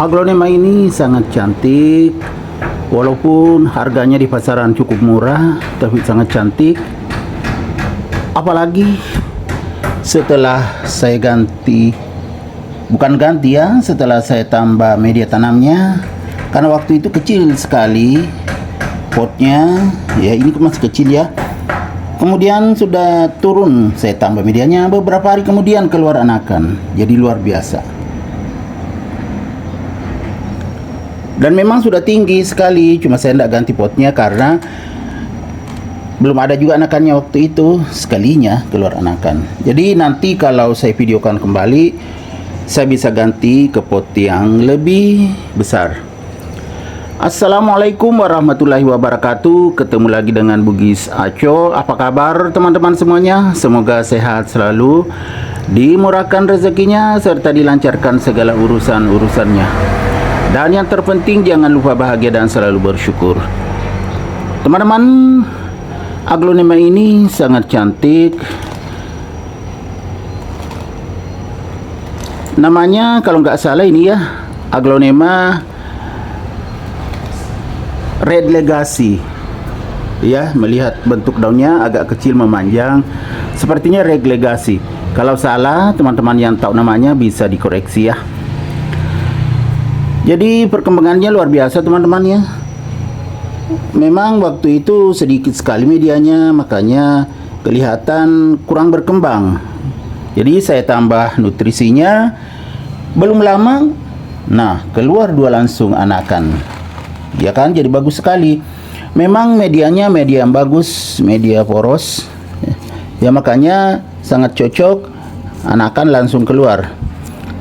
Aglonema ini sangat cantik, walaupun harganya di pasaran cukup murah, tapi sangat cantik. Apalagi setelah saya setelah saya tambah media tanamnya, karena waktu itu kecil sekali potnya, ya ini masih kecil ya. Kemudian sudah turun, saya tambah medianya, beberapa hari kemudian keluar anakan, jadi luar biasa. Dan memang sudah tinggi sekali, cuma saya tidak ganti potnya karena belum ada juga anakannya waktu itu, sekalinya keluar anakan. Jadi nanti kalau saya videokan kembali, saya bisa ganti ke pot yang lebih besar. Assalamualaikum warahmatullahi wabarakatuh. Ketemu lagi dengan Bugis Aco. Apa kabar teman-teman semuanya? Semoga sehat selalu, dimurahkan rezekinya, serta dilancarkan segala urusan-urusannya. Dan yang terpenting jangan lupa bahagia dan selalu bersyukur. Teman-teman, aglonema ini sangat cantik. Namanya kalau nggak salah ini ya, aglonema Red Legacy. Ya, melihat bentuk daunnya agak kecil memanjang, sepertinya Red Legacy. Kalau salah, teman-teman yang tahu namanya bisa dikoreksi ya. Jadi perkembangannya luar biasa teman-teman ya. Memang waktu itu sedikit sekali medianya, makanya kelihatan kurang berkembang. Jadi saya tambah nutrisinya, belum lama, nah keluar dua langsung anakan. Ya kan, jadi bagus sekali. Memang medianya media yang bagus, media poros. Ya makanya sangat cocok, anakan langsung keluar.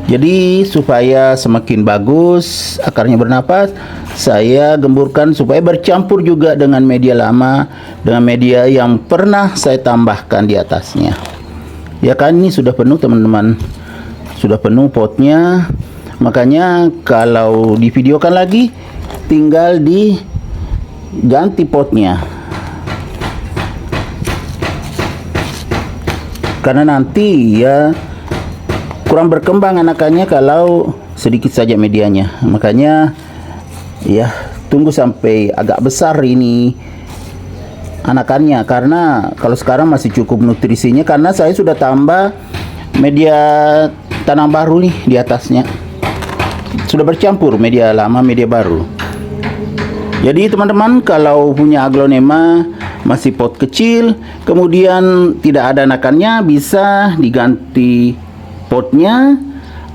Jadi supaya semakin bagus akarnya bernapas, saya gemburkan supaya bercampur juga dengan media lama, dengan media yang pernah saya tambahkan di atasnya. Ya kan, ini sudah penuh teman-teman, sudah penuh potnya. Makanya kalau divideokan lagi, tinggal diganti potnya. Karena nanti ya kurang berkembang anakannya kalau sedikit saja medianya. Makanya ya tunggu sampai agak besar ini anakannya, karena kalau sekarang masih cukup nutrisinya, karena saya sudah tambah media tanam baru nih di atasnya, sudah bercampur media lama media baru. Jadi teman-teman, kalau punya aglonema masih pot kecil kemudian tidak ada anakannya, bisa diganti potnya,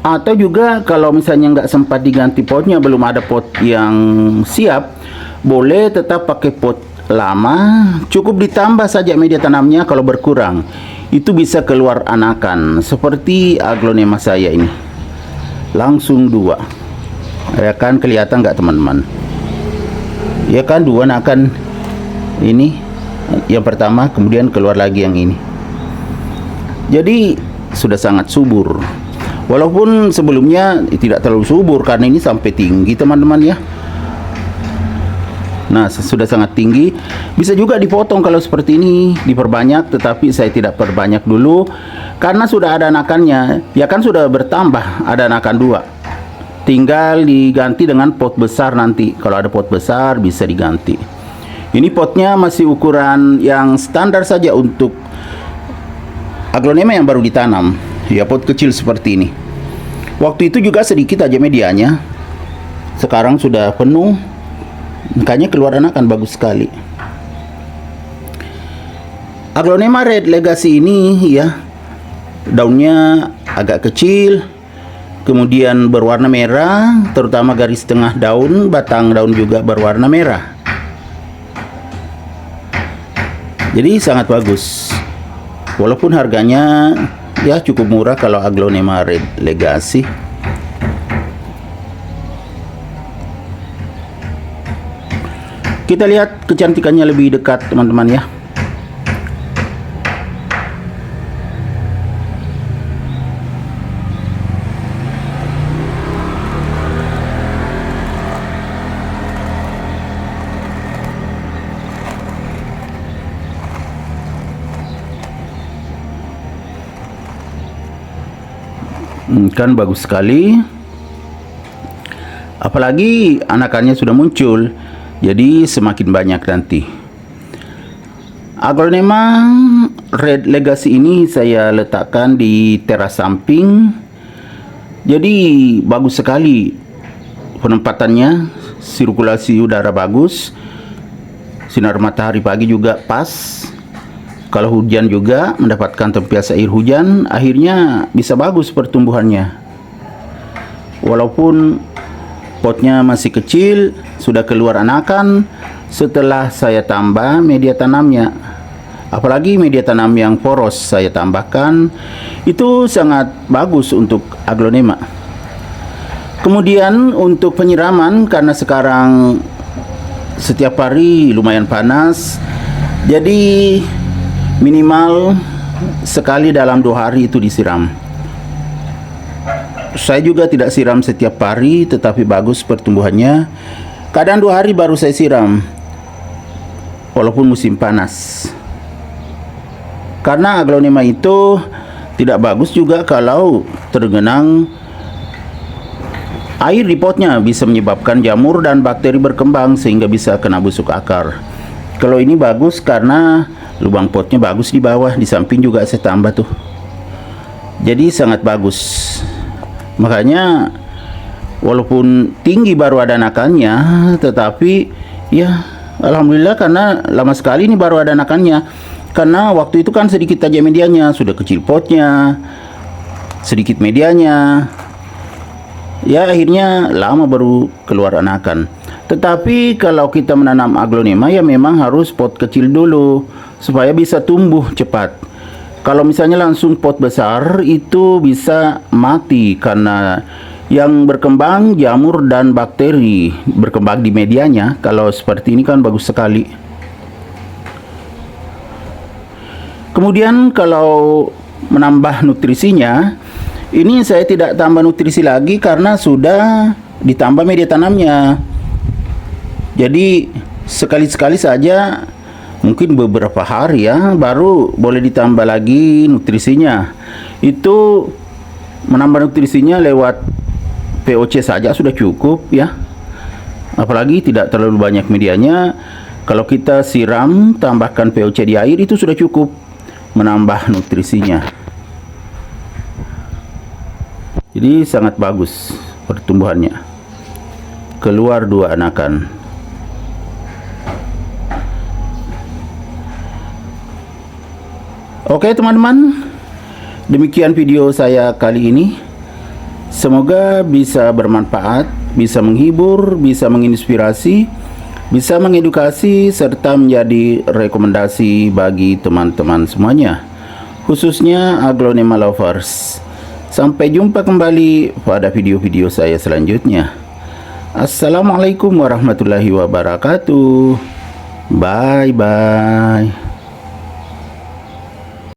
atau juga kalau misalnya nggak sempat diganti potnya, belum ada pot yang siap, boleh tetap pakai pot lama, cukup ditambah saja media tanamnya. Kalau berkurang itu bisa keluar anakan seperti aglonema saya ini, langsung dua. Ya kan, kelihatan nggak teman-teman? Ya kan, dua anakan ini yang pertama, kemudian keluar lagi yang ini. Jadi sudah sangat subur, walaupun sebelumnya tidak terlalu subur karena ini sampai tinggi teman-teman ya. Nah, sudah sangat tinggi, bisa juga dipotong kalau seperti ini, diperbanyak, tetapi saya tidak perbanyak dulu karena sudah ada anakannya. Ya kan, sudah bertambah, ada anakan dua, tinggal diganti dengan pot besar nanti. Kalau ada pot besar bisa diganti. Ini potnya masih ukuran yang standar saja untuk aglonema yang baru ditanam, ya pot kecil seperti ini. Waktu itu juga sedikit aja medianya, sekarang sudah penuh, makanya keluar anakan bagus sekali. Aglonema Red Legacy ini ya, daunnya agak kecil, kemudian berwarna merah, terutama garis tengah daun, batang daun juga berwarna merah. Jadi sangat bagus. Walaupun harganya ya cukup murah kalau aglonema Red Legacy. Kita lihat kecantikannya lebih dekat teman-teman ya. Kan bagus sekali. Apalagi anakannya sudah muncul, jadi semakin banyak nanti. Aglonema Red Legacy ini saya letakkan di teras samping. Jadi bagus sekali penempatannya, sirkulasi udara bagus, sinar matahari pagi juga pas. Kalau hujan juga mendapatkan tempias air hujan, akhirnya bisa bagus pertumbuhannya. Walaupun potnya masih kecil, sudah keluar anakan setelah saya tambah media tanamnya. Apalagi media tanam yang poros saya tambahkan, itu sangat bagus untuk aglonema. Kemudian untuk penyiraman, karena sekarang setiap hari lumayan panas, jadi minimal sekali dalam 2 hari itu disiram. Saya juga tidak siram setiap hari, tetapi bagus pertumbuhannya. Kadang 2 hari baru saya siram, walaupun musim panas. Karena aglonema itu tidak bagus juga kalau tergenang air di potnya, bisa menyebabkan jamur dan bakteri berkembang sehingga bisa kena busuk akar. Kalau ini bagus karena lubang potnya bagus di bawah, di samping juga saya tambah tuh. Jadi sangat bagus. Makanya walaupun tinggi baru ada anakannya, tetapi ya alhamdulillah karena lama sekali ini baru ada anakannya. Karena waktu itu kan sedikit aja medianya, sudah kecil potnya, sedikit medianya. Ya akhirnya lama baru keluar anakan. Tetapi kalau kita menanam aglonema ya memang harus pot kecil dulu supaya bisa tumbuh cepat. Kalau misalnya langsung pot besar itu bisa mati karena yang berkembang jamur dan bakteri berkembang di medianya. Kalau seperti ini kan bagus sekali. Kemudian kalau menambah nutrisinya, ini saya tidak tambah nutrisi lagi karena sudah ditambah media tanamnya. Jadi sekali-sekali saja, mungkin beberapa hari ya, baru boleh ditambah lagi nutrisinya. Itu menambah nutrisinya lewat POC saja sudah cukup ya. Apalagi tidak terlalu banyak medianya. Kalau kita siram, tambahkan POC di air, itu sudah cukup menambah nutrisinya. Jadi sangat bagus pertumbuhannya. Keluar 2 anakan. Oke teman-teman, demikian video saya kali ini. Semoga bisa bermanfaat, bisa menghibur, bisa menginspirasi, bisa mengedukasi, serta menjadi rekomendasi bagi teman-teman semuanya, khususnya aglonema lovers. Sampai jumpa kembali pada video-video saya selanjutnya. Assalamualaikum warahmatullahi wabarakatuh. Bye bye.